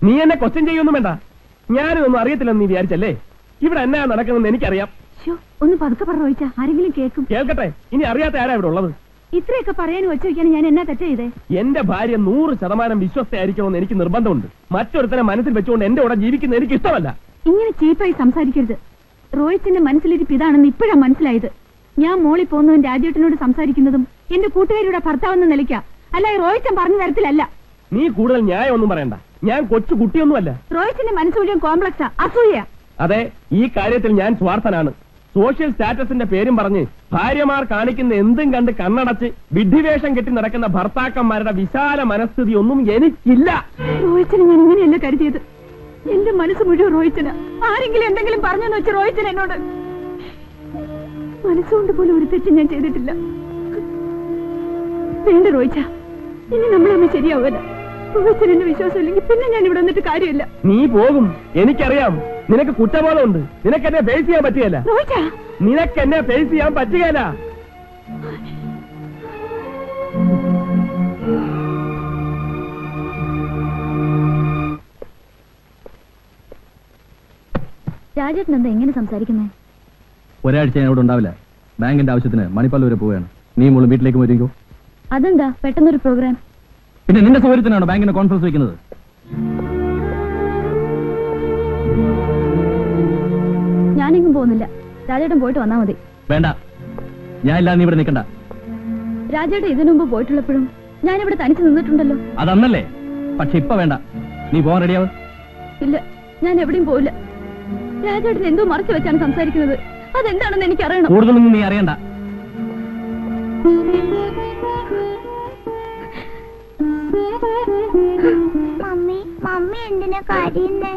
നീ എന്നെ ക്വസ്റ്റ്യൻ ചെയ്യൊന്നും വേണ്ട. ഞാനിതൊന്നും അറിയത്തില്ലെന്ന് നീ വിചാരിച്ചല്ലേ? ഇവിടെ എന്നാ നടക്കുന്നതെന്ന് എനിക്കറിയാം. ഒന്ന് പതുക്കെ പറഞ്ഞ ആരെങ്കിലും കേൾക്കും. കേൾക്കട്ടെ. ഇനി അറിയാത്ത ആരാ ഇവിടെ ഉള്ളത്? ഇത്രയൊക്കെ പറയാനും വെച്ചാൽ ഞാൻ എന്നാ തെറ്റ് ചെയ്തേ? എന്റെ ഭാര്യ 100% വിശ്വസ്തയായിരിക്കണമെന്ന് എനിക്ക് നിർബന്ധമുണ്ട്. മറ്റൊരുത്തനെ മനസ്സിൽ വെച്ചുകൊണ്ട് എന്റെ കൂടെ ജീവിക്കുന്നത് എനിക്ക് ഇഷ്ടമല്ല. ഇങ്ങനെ ചീപ്പായി സംസാരിക്കരുത്. റോഹിത്തിന്റെ മനസ്സിലിരിപ്പ് ഇതാണെന്ന് ഇപ്പോഴാണ് മനസ്സിലായത്. ഞാൻ മോളിൽ പോകുന്നതും രാജേട്ടനോട് സംസാരിക്കുന്നതും എന്റെ കൂട്ടുകാരിയുടെ ഭർത്താവെന്ന നിലയ്ക്കാ, അല്ല റോഹിച്ചൻ പറഞ്ഞ തരത്തിലല്ല. നീ കൂടുതൽ ന്യായം ഒന്നും പറയണ്ട. ഞാൻ കൊച്ചു കുട്ടിയൊന്നുമല്ല. റോഹിത്തിന്റെ മനസ്സ് മുഴുവൻ കോംപ്ലക്സാ, അസൂയ. അതെ, ഈ കാര്യത്തിൽ ഞാൻ സ്വാർത്ഥനാണ്. സോഷ്യൽ സ്റ്റാറ്റസിന്റെ പേരും പറഞ്ഞ് ഭാര്യമാർ കാണിക്കുന്ന എന്തും കണ്ട് കണ്ണടച്ച് വിഡ്ഢിവേഷം കെട്ടി നടക്കുന്ന ഭർത്താക്കന്മാരുടെ വിശാല മനസ്ഥിതി ഒന്നും എനിക്കില്ല. റോഹിച്ചന് ഞാൻ ഇങ്ങനെയല്ല കരുതിയത്. എന്റെ മനസ്സ് മുഴുവൻ റോഹിച്ചന്. ആരെങ്കിലും എന്തെങ്കിലും പറഞ്ഞെന്ന് വെച്ച് റോഹിച്ചൻ എന്നോട് മനസ്സുകൊണ്ട് പോലും ഒരു തെറ്റ് ഞാൻ ചെയ്തിട്ടില്ല. വേണ്ട റോഹിച്ച, ഇനി നമ്മളൊന്നും ശരിയാവില്ല. റോഹിച്ചൻ എന്നെ വിശ്വാസം ഇല്ലെങ്കിൽ പിന്നെ ഞാൻ ഇവിടെ വന്നിട്ട് കാര്യമില്ല. നീ പോകും, എനിക്കറിയാം. നിനക്ക് കുറ്റബോധമുണ്ട്. നിനക്ക് എന്നെ ഫേസ് ചെയ്യാൻ പറ്റുകയല്ല. നിനക്ക് എന്നെ ഫേസ് ചെയ്യാൻ പറ്റുകയല്ല. രാജേട്ടൻ എന്താ എങ്ങനെ സംസാരിക്കുന്നേ? ഒരാഴ്ച ഞാൻ ഇവിടെ ഉണ്ടാവില്ല. ബാങ്കിന്റെ ആവശ്യത്തിന് മണിപ്പാൽ വരെ പോവുകയാണ്. നീ മോളും വീട്ടിലേക്ക് വരികയോ? അതെന്താ പെട്ടെന്നൊരു പ്രോഗ്രാം? പിന്നെ നിന്റെ സൗകര്യത്തിനാണോ ബാങ്കിന്റെ കോൺഫറൻസ് വെക്കുന്നത്? ഞാനെങ്ങും പോകുന്നില്ല. രാജേട്ടൻ പോയിട്ട് വന്നാ മതി. വേണ്ട, ഞാൻ ഇല്ലാതെ നീ ഇവിടെ നിൽക്കണ്ട. രാജേട്ടൻ ഇതിനു മുമ്പ് പോയിട്ടുള്ളപ്പോഴും ഞാനിവിടെ തനിച്ച് നിന്നിട്ടുണ്ടല്ലോ. അതന്നല്ലേ? പക്ഷെ ഇപ്പൊ വേണ്ട. നീ പോകാൻ റെഡിയാവും? ഇല്ല, ഞാൻ എവിടെയും പോവില്ല. രാജേട്ടൻ എന്തോ മറച്ചു വെച്ചാണ് സംസാരിക്കുന്നത്. അതെന്താണെന്ന് എനിക്കറിയണം. കൂടുതലൊന്നും നീ അറിയണ്ട. മമ്മി എന്തിനാ കരയുന്നേ?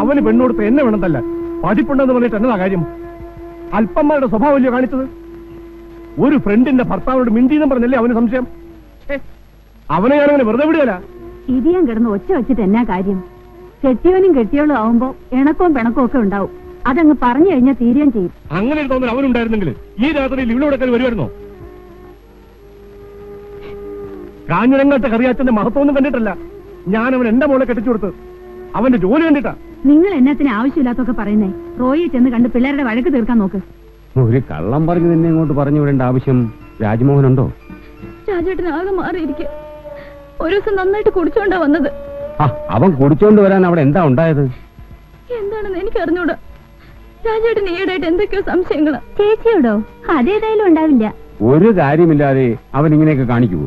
അവന് പെണ്ണോടുത്ത് എന്നെ വേണമെന്നല്ല, പഠിപ്പുണ്ടെന്ന് പറഞ്ഞിട്ട് എന്നതാ കാര്യം? അല്പന്മാരുടെ സ്വഭാവമല്ലേ കാണിച്ചത്? ഒരു ഫ്രണ്ടിന്റെ ഭർത്താവിനോട് മിണ്ടിയെന്നും പറഞ്ഞല്ലേ അവന് സംശയം? അവനെ ഞാനങ്ങനെ വെറുതെ വിടുകയല്ല. ഇടിയാൻ കിടന്ന് ഒച്ച വെച്ചിട്ട് എന്നാ കാര്യം? കെട്ടിയവനും കെട്ടിയോളും ആവുമ്പോ ഇണക്കവും പിണക്കവും ഒക്കെ ഉണ്ടാവും. അതങ്ങ് പറഞ്ഞു കഴിഞ്ഞാൽ തീരുകയും ചെയ്യും. അങ്ങനെ ഒരു തോന്നൽ അവനുണ്ടായിരുന്നെങ്കിൽ ഈ രാത്രിയിൽ ഇവിടെ വരുമായിരുന്നോ? കാഞ്ഞിരങ്ങാട്ട് കറിയാച്ചന്റെ മഹത്വമൊന്നും കണ്ടിട്ടല്ല ഞാൻ അവൻ എന്റെ മോളെ കെട്ടിച്ചു കൊടുത്ത്. അവന്റെ ജോലി കണ്ടിട്ടാ. നിങ്ങൾ എന്നത്തിന് ആവശ്യമില്ലാത്തൊക്കെ പറയുന്നേ? റോയെ ചെന്ന് കണ്ട് പിള്ളേരുടെ വഴക്ക് തീർക്കാൻ നോക്ക്. ഒരു കള്ളം പറഞ്ഞ് നിന്നെ ഇങ്ങോട്ട് പറഞ്ഞു വിടേണ്ട ആവശ്യം രാജ്മോഹനുണ്ടോ? രാജേട്ടൻ ആകെ മാറിയിരിക്കുക. ഒരു ദിവസം നന്നായിട്ട് കുടിച്ചോണ്ടാ വന്നത്. അവൻ കുടിച്ചോണ്ട് വരാൻ അവിടെ എന്താ ഉണ്ടായത്? എന്താണെന്ന് എനിക്ക് അറിഞ്ഞൂടാ. രാജേട്ടൻ ഈയിടെയായിട്ട് എന്തൊക്കെയോ സംശയങ്ങളാ. ചേച്ചിയോടോ? അതേതായാലും ഉണ്ടാവില്ല. ഒരു കാര്യമില്ലാതെ അവൻ ഇങ്ങനെയൊക്കെ കാണിക്കൂ?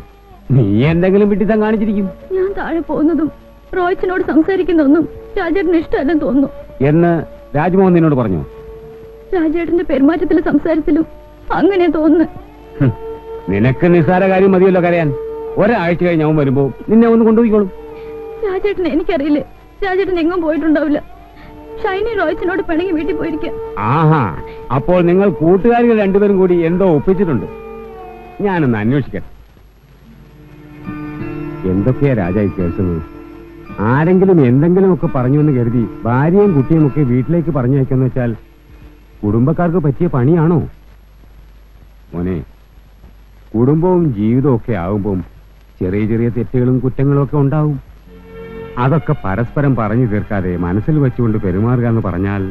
നീ എന്തെങ്കിലും വിട്ടിത്തം കാണിച്ചിരിക്കും. ഞാൻ താഴെ പോകുന്നതും റോയ്ച്ചനോട് സംസാരിക്കുന്നതൊന്നും രാജേട്ടന് ഇഷ്ടമല്ലെന്ന് തോന്നുന്നു. എന്ന് രാജ്മോഹൻ നിന്നോട് പറഞ്ഞു? രാജേട്ടന്റെ പെരുമാറ്റത്തിലും സംസാരത്തിലും അങ്ങനെ തോന്നുന്നു. നിനക്ക് നിസ്സാര കാര്യം മതിയല്ലോ കരയാൻ. ഒരാഴ്ച കഴിഞ്ഞ് അവൻ വരുമ്പോ നിന്നെ ഒന്ന് കൊണ്ടുപോയിക്കോളും. രാജേട്ടനെ എനിക്കറിയില്ലേ. രാജേട്ടൻ എങ്ങും പോയിട്ടുണ്ടാവില്ല. ഷൈനി റോയ്ച്ചനോട് പിണങ്ങി വീട്ടിൽ പോയിരിക്കാം. ആഹാ, അപ്പോൾ നിങ്ങൾ കൂട്ടുകാരികൾ രണ്ടുപേരും കൂടി എന്തോ ഒപ്പിച്ചിട്ടുണ്ട്. ഞാനൊന്ന് അന്വേഷിക്കട്ടെ. എന്തൊക്കെയാ രാജായി കേൾക്കുന്നത്? ആരെങ്കിലും എന്തെങ്കിലും ഒക്കെ പറഞ്ഞു എന്ന് കരുതി ഭാര്യയും കുട്ടിയും ഒക്കെ വീട്ടിലേക്ക് പറഞ്ഞയക്കാന്ന് വെച്ചാൽ കുടുംബക്കാർക്ക് പറ്റിയ പണിയാണോ? മോനെ, കുടുംബവും ജീവിതവും ഒക്കെ ആകുമ്പം ചെറിയ ചെറിയ തെറ്റുകളും കുറ്റങ്ങളും ഒക്കെ ഉണ്ടാവും. അതൊക്കെ പരസ്പരം പറഞ്ഞു തീർക്കാതെ മനസ്സിൽ വെച്ചുകൊണ്ട് പെരുമാറുക എന്ന് പറഞ്ഞാൽ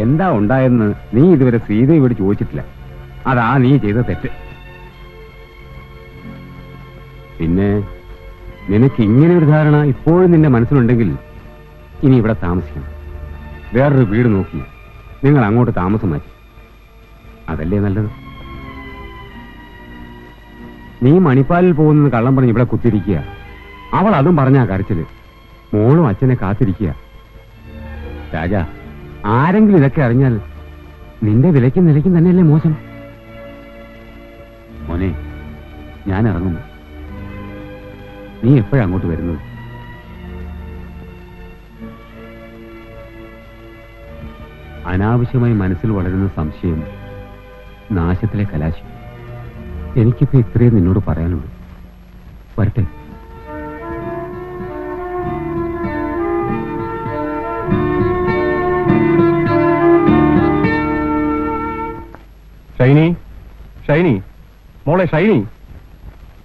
എന്താ ഉണ്ടായെന്ന് നീ ഇതുവരെ സീതയോട് ചോദിച്ചിട്ടില്ല. അതാ നീ ചെയ്ത തെറ്റ്. പിന്നെ നിനക്ക് ഇങ്ങനെ ഒരു ധാരണ ഇപ്പോഴും നിന്റെ മനസ്സിലുണ്ടെങ്കിൽ ഇനി ഇവിടെ താമസിക്കണം. വേറൊരു വീട് നോക്കി നിങ്ങൾ അങ്ങോട്ട് താമസം മാറ്റി. അതല്ലേ നല്ലത്? നീ മണിപ്പാലിൽ പോകുന്നത് കള്ളം പറഞ്ഞ് ഇവിടെ കുത്തിരിക്കുക. അവൾ അതും പറഞ്ഞാ കരച്ചില്. മോളും അച്ഛനെ കാത്തിരിക്കുക. രാജാ, ആരെങ്കിലും ഇതൊക്കെ അറിഞ്ഞാൽ നിന്റെ വിലയ്ക്കും നിലയ്ക്കും തന്നെയല്ലേ മോശം. മോനെ, ഞാൻ ഇറങ്ങുന്നു. നീ എപ്പോഴാ അങ്ങോട്ട് വരുന്നത്? അനാവശ്യമായി മനസ്സിൽ വളരുന്ന സംശയം നാശത്തിലെ കലാശം. എനിക്കിപ്പോ ഇത്രയും നിന്നോട് പറയാനുള്ളൂ. വരട്ടെ. ഷൈനി, ഷൈനി, മോളെ ഷൈനി,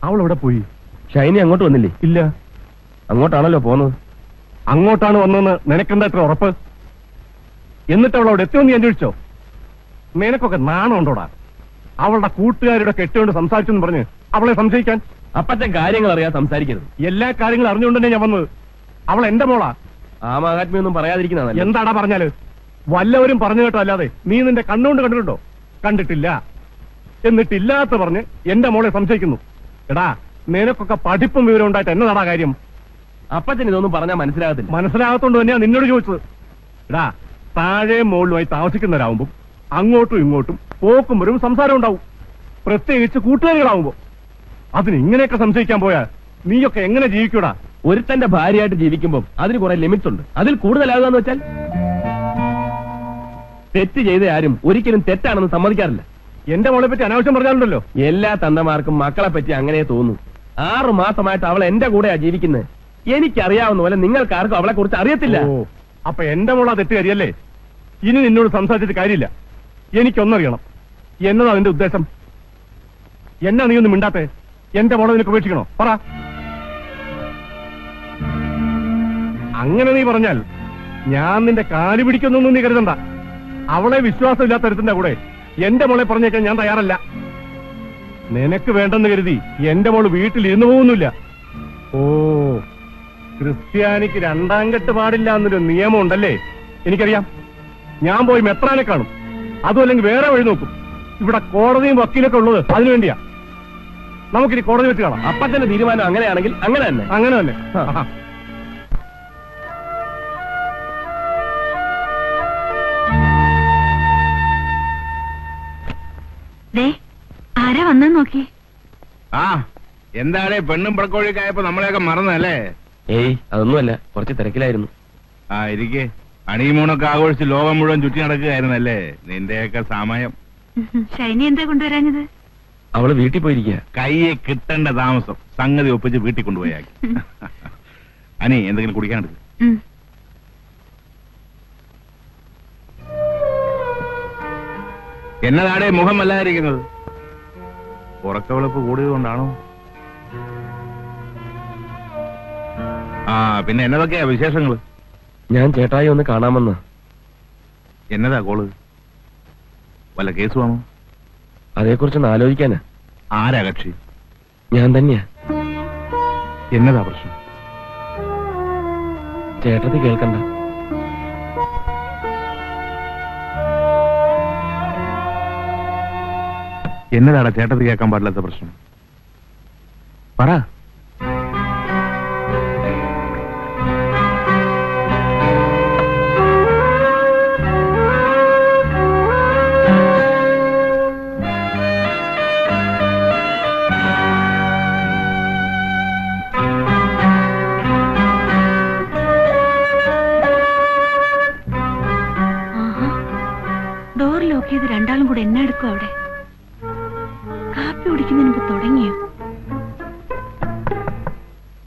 അവൾ എവിടെ പോയി? ഷൈനി അങ്ങോട്ട് വന്നില്ലേ? ഇല്ല. അങ്ങോട്ടാണല്ലോ പോന്നത്. അങ്ങോട്ടാണ് വന്നതെന്ന് നിനക്കെന്താ എത്ര ഉറപ്പ്? എന്നിട്ട് അവൾ അവിടെ എത്തിയോന്ന് അന്വേഷിച്ചോ? നിനക്കൊക്കെ നാണം ഉണ്ടോടാ? അവളുടെ കൂട്ടുകാരുടെ കെട്ടുകൊണ്ട് സംസാരിച്ചെന്ന് പറഞ്ഞ് അവളെ സംശയിക്കാൻ? അപ്പച്ചൻ കാര്യങ്ങൾ അറിയാൻ സംസാരിക്കരുത്. എല്ലാ കാര്യങ്ങളും അറിഞ്ഞുകൊണ്ട് തന്നെ ഞാൻ വന്നത്. അവൾ എന്റെ മോളാ. ആ മഹാത്മ്യൊന്നും പറയാതിരിക്കുന്നതല്ല. എന്താടാ പറഞ്ഞാല്? വല്ലവരും പറഞ്ഞു കേട്ടോ അല്ലാതെ നീ നിന്റെ കണ്ണുകൊണ്ട് കണ്ടിട്ടുണ്ടോ? കണ്ടിട്ടില്ല. എന്നിട്ടില്ലാത്ത പറഞ്ഞ് എന്റെ മോളെ സംശയിക്കുന്നു. എടാ, നിനക്കൊക്കെ പഠിപ്പും വിവരം ഉണ്ടായിട്ട് എന്നതാടാ കാര്യം? അപ്പച്ചൻ ഇതൊന്നും പറഞ്ഞാൽ മനസ്സിലാകത്തില്ല. മനസ്സിലാകത്തോണ്ട് തന്നെയാ നിന്നോട് ചോദിച്ചത്. എടാ, താഴെ മുകളിലുമായി താമസിക്കുന്നവരാകുമ്പോ അങ്ങോട്ടും ഇങ്ങോട്ടും പോക്കും വരും സംസാരം ഉണ്ടാവും, പ്രത്യേകിച്ച് കൂട്ടുകാരികളാവുമ്പോ. അതിന് ഇങ്ങനെയൊക്കെ സംശയിക്കാൻ പോയാ നീയൊക്കെ എങ്ങനെ ജീവിക്കൂടാ? ഒരുത്തന്റെ ഭാര്യയായിട്ട് ജീവിക്കുമ്പോൾ അതിന് കുറെ ലിമിറ്റ്സ് ഉണ്ട്. അതിൽ കൂടുതലാകുകയെന്ന് വെച്ചാൽ തെറ്റ് ചെയ്ത ആരും ഒരിക്കലും തെറ്റാണെന്ന് സമ്മതിക്കാറില്ല. എന്റെ മോളെ പറ്റി അനാവശ്യം പറഞ്ഞാലുണ്ടല്ലോ. എല്ലാ തന്തമാർക്കും മക്കളെ പറ്റി അങ്ങനെ തോന്നും. 6 മാസമായിട്ട് അവൾ എന്റെ കൂടെയാ ജീവിക്കുന്നത്. എനിക്കറിയാവുന്ന പോലെ നിങ്ങൾക്കാർക്കും അവളെ കുറിച്ച് അറിയത്തില്ല. ഓ, അപ്പൊ എന്റെ മോളാ തെറ്റുകാരിയല്ലേ? ഇനി നിന്നോട് സംസാരിച്ചിട്ട് കാര്യമില്ല. എനിക്കൊന്നറിയണം, എന്നതാ നിന്റെ ഉദ്ദേശം? എന്നാ നീ ഒന്നും മിണ്ടാത്തെ? എന്റെ മോളെ നിനക്ക് ഉപേക്ഷിക്കണോ? പറ. അങ്ങനെ നീ പറഞ്ഞാൽ ഞാൻ നിന്റെ കാല് പിടിക്കുന്നൊന്നും നീ കരുതണ്ട. അവളെ വിശ്വാസമില്ലാത്ത തരത്തിന്റെ കൂടെ എന്റെ മോളെ പറഞ്ഞേക്കാൻ ഞാൻ തയ്യാറല്ല. നിനക്ക് വേണ്ടെന്ന് കരുതി എന്റെ മോള് വീട്ടിൽ ഇരുന്നു പോകുന്നില്ല. ഓ, ക്രിസ്ത്യാനിക്ക് 2ാം കെട്ട് പാടില്ല എന്നൊരു നിയമം ഉണ്ടല്ലേ? എനിക്കറിയാം. ഞാൻ പോയി മെത്രാനെ കാണും, അതും അല്ലെങ്കിൽ വേറെ വഴി നോക്കും. ഇവിടെ കോടതിയും വക്കീലൊക്കെ ഉള്ളത് അതിനുവേണ്ടിയാ. നമുക്കിനി കോടതി വെച്ച് കാണാം. അപ്പച്ചന്റെ തീരുമാനം അങ്ങനെയാണെങ്കിൽ അങ്ങനെ തന്നെ. അങ്ങനെ തന്നെ. ആഹാ. ആരാ വന്നെന്ന് നോക്കി. ആ, എന്താണ് പെണ്ണും പിടക്കോഴിയൊക്കെ ആയപ്പോ നമ്മളെയൊക്കെ മറന്നല്ലേ? ഏയ്, അതൊന്നുമല്ല, കുറച്ച് തിരക്കിലായിരുന്നു. ആ, ഇരിക്കെ. ഹണിമൂണൊക്കെ ആഘോഷിച്ച് ലോകം മുഴുവൻ ചുറ്റി നടക്കുകയായിരുന്നല്ലേ നിന്റെയൊക്കെ സമയം. ഷൈനി എന്താ കൊണ്ടുവരാഞ്ഞത്? അവള് വീട്ടിൽ പോയിരിക്കുക. കയ്യെ കിട്ടേണ്ട താമസം സംഗതി ഒപ്പിച്ച് വീട്ടിൽ കൊണ്ടുപോയാക്കി. അനി, എന്തെങ്കിലും കുടിക്കാനെടുക്ക്. എന്നതാടേ മുഖം വല്ലാതിരിക്കുന്നത്? ഉറക്കവിളപ്പ് കൂടിയത് കൊണ്ടാണോ? ആ, പിന്നെ എന്നതൊക്കെയാ വിശേഷങ്ങള്? ഞാൻ ചേട്ടായി ഒന്ന് കാണാമെന്ന്. എന്നതാ കോള്? വല്ല കേസുവാണോ? അതേക്കുറിച്ചൊന്ന് ആലോചിക്കാനാ. ആരാ കക്ഷി? ഞാൻ തന്നെയാ. എന്നതാ പ്രശ്നം? ചേട്ടത്തി കേൾക്കണ്ട. എന്നതാടാ ചേട്ടത്തി കേൾക്കാൻ പാടില്ലാത്ത പ്രശ്നം? പറ. ഡോർ ലോക്ക് ചെയ്ത് രണ്ടാളും കൂടെ എന്നെ എടുക്കും. അവിടെ കാപ്പി കുടിക്കുന്നതിന് മുമ്പ് തുടങ്ങിയോ?